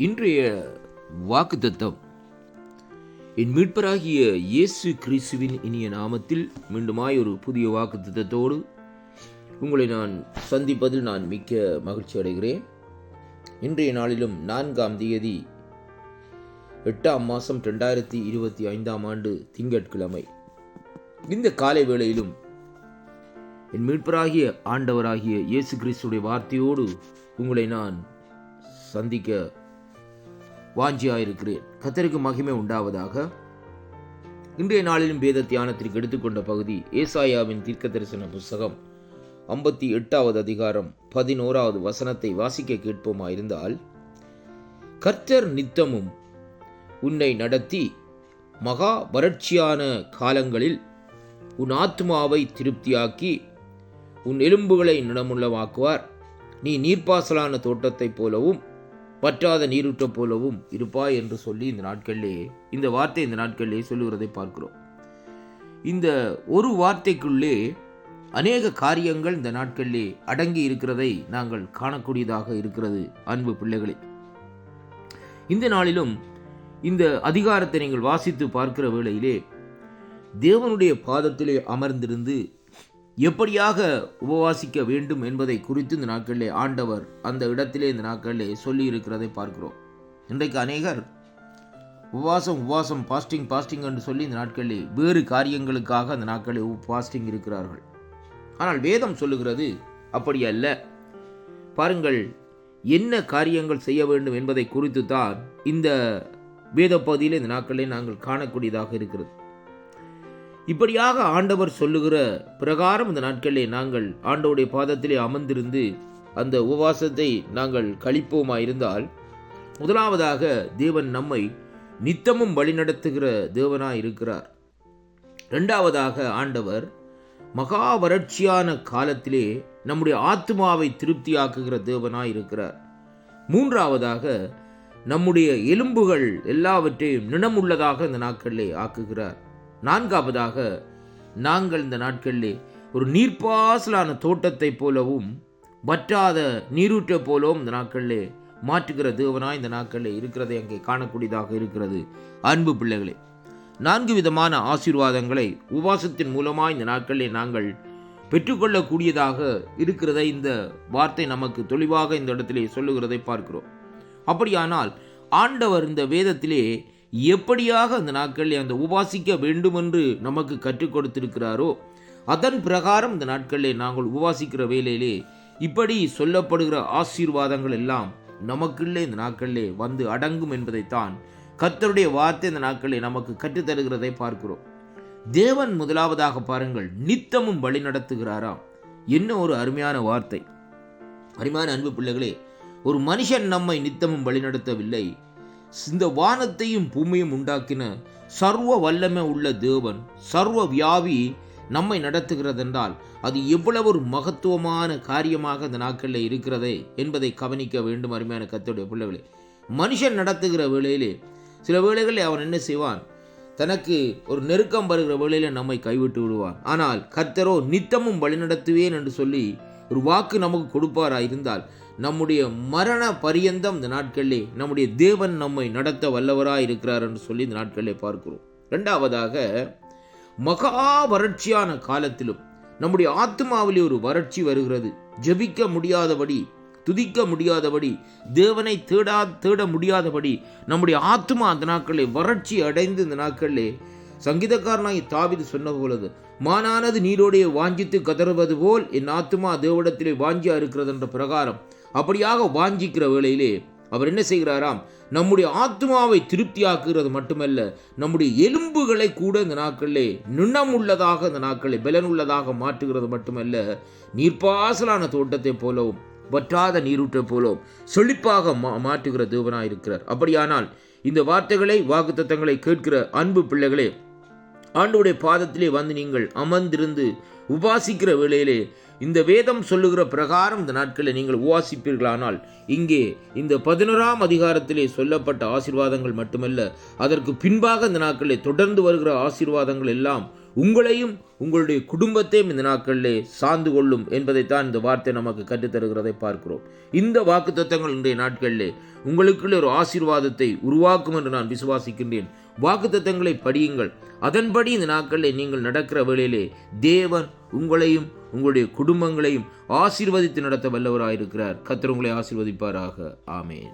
இன்றைய வாக்குத்தத்தம் என் மீட்பராகிய இயேசு கிறிஸ்துவின் இனிய நாமத்தில் மீண்டுமாய் ஒரு புதிய வாக்குத்தத்தத்தோடு உங்களை நான் சந்திப்பதில் நான் மிக்க மகிழ்ச்சி அடைகிறேன். இன்றைய நாளிலும் 4ஆம் தேதி 8ஆம் மாதம் 2025 திங்கட்கிழமை. இந்த காலை வேளையிலும் என் மீட்பராகிய ஆண்டவராகிய இயேசு கிறிஸ்துடைய வார்த்தையோடு உங்களை நான் சந்திக்க வாஞ்சியாயிருக்கிறேன். கர்த்தருக்கு மகிமை உண்டாவதாக. இன்றைய நாளிலும் வேத தியானத்திற்கு எடுத்துக்கொண்ட பகுதி ஏசாயாவின் தீர்க்கதரிசன புஸ்தகம் 58வது அதிகாரம் 11வது வசனத்தை வாசிக்க கேட்போமாயிருந்தால், கர்த்தர் நித்தமும் உன்னை நடத்தி மகா வறட்சியான காலங்களில் உன் ஆத்மாவை திருப்தியாக்கி உன் எலும்புகளை நிலமுள்ளவாக்குவார். நீ நீர்ப்பாசலான தோட்டத்தைப் போலவும் பற்றாத நீரூற்ற போலவும் இருப்பாய் என்று சொல்லி இந்த வார்த்தை இந்த நாட்களிலே சொல்லுகிறதை பார்க்கிறோம். இந்த ஒரு வார்த்தைக்குள்ளே அநேக காரியங்கள் இந்த நாட்களிலே அடங்கி இருக்கிறதை நாங்கள் காணக்கூடியதாக இருக்கிறது. அன்பு பிள்ளைகளே, இந்த நாளிலும் இந்த அதிகாரத்தை நீங்கள் வாசித்து பார்க்கிற வேளையிலே தேவனுடைய பாதத்திலே அமர்ந்திருந்து எப்படியாக உபவாசிக்க வேண்டும் என்பதை குறித்து இந்த நாட்களிலே ஆண்டவர் அந்த இடத்திலே இந்த நாட்களிலே சொல்லி இருக்கிறதை பார்க்கிறோம். இன்றைக்கு அநேகர் உபவாசம் பாஸ்டிங் என்று சொல்லி இந்த நாட்களிலே வேறு காரியங்களுக்காக அந்த நாட்களில் பாஸ்டிங் இருக்கிறார்கள். ஆனால் வேதம் சொல்லுகிறது அப்படி அல்ல. பாருங்கள், என்ன காரியங்கள் செய்ய வேண்டும் என்பதை குறித்து தான் இந்த வேத பகுதியில் இந்த நாட்களிலே நாங்கள் காணக்கூடியதாக இருக்கிறது. இப்படியாக ஆண்டவர் சொல்லுகிற பிரகாரம் இந்த நாட்களிலே நாங்கள் ஆண்டவருடைய பாதத்திலே அமர்ந்திருந்து அந்த உபவாசத்தை நாங்கள் கழிப்போமாயிருந்தால், முதலாவதாக தேவன் நம்மை நித்தமும் வழிநடத்துகிற தேவனாய் இருக்கிறார். இரண்டாவதாக ஆண்டவர் மகா வறட்சியான காலத்திலே நம்முடைய ஆத்மாவை திருப்தியாக்குகிற தேவனாய் இருக்கிறார். மூன்றாவதாக நம்முடைய எலும்புகள் எல்லாவற்றையும் நினமுள்ளதாக இந்த நாட்களிலே ஆக்குகிறார். நான்காவதாக நாங்கள் இந்த நாட்களிலே ஒரு நீர்ப்பாசலான தோட்டத்தை போலவும் வற்றாத நீரூற்றை போலவும் இந்த நாட்களிலே மாற்றுகிற தேவனாய் இந்த நாட்களிலே இருக்கிறதை அங்கே காணக்கூடியதாக இருக்கிறது. அன்பு பிள்ளைகளே, 4 விதமான ஆசீர்வாதங்களை உபவாசத்தின் மூலமாக இந்த நாட்களிலே நாங்கள் பெற்றுக்கொள்ளக்கூடியதாக இருக்கிறதை இந்த வார்த்தை நமக்கு தெளிவாக இந்த இடத்திலே சொல்லுகிறதை பார்க்கிறோம். அப்படியானால் ஆண்டவர் இந்த வேதத்திலே எப்படியாக அந்த நாட்களில் அந்த உபாசிக்க வேண்டும் என்று நமக்கு கற்றுக் கொடுத்திருக்கிறாரோ அதன் பிரகாரம் இந்த நாட்களிலே நாங்கள் உபாசிக்கிற வேளையிலே இப்படி சொல்லப்படுகிற ஆசீர்வாதங்கள் எல்லாம் நமக்குள்ளே இந்த நாட்களிலே வந்து அடங்கும் என்பதைத்தான் கர்த்தருடைய வார்த்தை இந்த நாட்களிலே நமக்கு கற்றுத்தருகிறதை பார்க்கிறோம். தேவன் முதலாவதாக பாருங்கள், நித்தமும் வழி நடத்துகிறாராம். என்ன ஒரு அருமையான வார்த்தை! அருமையான அன்பு பிள்ளைகளே, ஒரு மனுஷன் நம்மை நித்தமும் வழிநடத்தவில்லை. இந்த வானத்தையும் பூமியும் உண்டாக்கின சர்வ வல்லமை உள்ள தேவன், சர்வ வியாபி நம்மை நடத்துகிறதென்றால் அது எவ்வளவு ஒரு மகத்துவமான காரியமாக இந்த நாட்களில் இருக்கிறதே என்பதை கவனிக்க வேண்டும். அருமையான கர்த்தருடைய பிள்ளைகளே, மனுஷன் நடத்துகிற வேளையிலே சில வேளைகளில் அவன் என்ன செய்வான்? தனக்கு ஒரு நெருக்கம் வருகிற வேளையில நம்மை கைவிட்டு விடுவான். ஆனால் கர்த்தரோ நித்தமும் வழிநடத்துவேன் என்று சொல்லி ஒரு வாக்கு நமக்கு கொடுப்பாராயிருந்தால் நம்முடைய மரண பரியந்தம் இந்த நாட்களிலே நம்முடைய தேவன் நம்மை நடத்த வல்லவராய் இருக்கிறார் என்று சொல்லி இந்த நாட்களிலே பார்க்கிறோம். இரண்டாவதாக, மகா வறட்சியான காலத்திலும் நம்முடைய ஆத்மாவிலே ஒரு வறட்சி வருகிறது. ஜெபிக்க முடியாதபடி, துதிக்க முடியாதபடி, தேவனை தேட முடியாதபடி நம்முடைய ஆத்மா அந்த நாட்களிலே வறட்சி அடைந்து இந்த நாட்களிலே சங்கீதக்காரனாய் தாவீது சொன்ன போலது, மானானது நீரோடைய வாஞ்சித்து கதறுவது போல் என் ஆத்மா தேவனிடத்திலே வாஞ்சியா இருக்கிறது என்ற பிரகாரம் அப்படியாக வாஞ்சிக்கிற வேளையிலே அவர் என்ன செய்கிறாராம்? நம்முடைய ஆத்மாவை திருப்தியாக்குகிறது மட்டுமல்ல, நம்முடைய எலும்புகளை கூட இந்த நாட்களிலே நிணமுள்ளதாக இந்த நாட்களை பலனுள்ளதாக மாற்றுகிறது மட்டுமல்ல, நீர்ப்பாசலான தோட்டத்தை போலவும் வற்றாத நீரூற்றை போலவும் செழிப்பாக மாற்றுகிற தேவனாய் இருக்கிறார். அப்படியானால் இந்த வார்த்தைகளை வாக்குத்தத்தங்களை கேட்கிற அன்பு பிள்ளைகளே, ஆண்டவருடைய பாதத்திலே வந்து நீங்கள் அமர்ந்திருந்து உபாசிக்கிற வேளையிலே இந்த வேதம் சொல்லுகிற பிரகாரம் இந்த நாட்களில் நீங்கள் உபவாசிப்பீர்களானால் இங்கே இந்த 11ஆம் அதிகாரத்திலே சொல்லப்பட்ட ஆசீர்வாதங்கள் மட்டுமல்ல, அதற்கு பின்பாக இந்த நாட்களில் தொடர்ந்து வருகிற ஆசீர்வாதங்கள் எல்லாம் உங்களையும் உங்களுடைய குடும்பத்தையும் இந்த நாட்களிலே சார்ந்து கொள்ளும் என்பதைத்தான் இந்த வார்த்தை நமக்கு கற்றுத்தருகிறதை பார்க்கிறோம். இந்த வாக்குத்தத்தங்கள் இன்றைய நாட்களிலே உங்களுக்குள்ள ஒரு ஆசீர்வாதத்தை உருவாக்கும் என்று நான் விசுவாசிக்கின்றேன். வாக்குத்தத்தங்களை படியுங்கள். அதன்படி இந்த நாட்களில் நீங்கள் நடக்கிற வேளையிலே தேவன் உங்களையும் உங்களுடைய குடும்பங்களையும் ஆசீர்வதித்து நடத்த வல்லவராயிருக்கிறார். கர்த்தர் உங்களை ஆசீர்வதிப்பாராக. ஆமென்.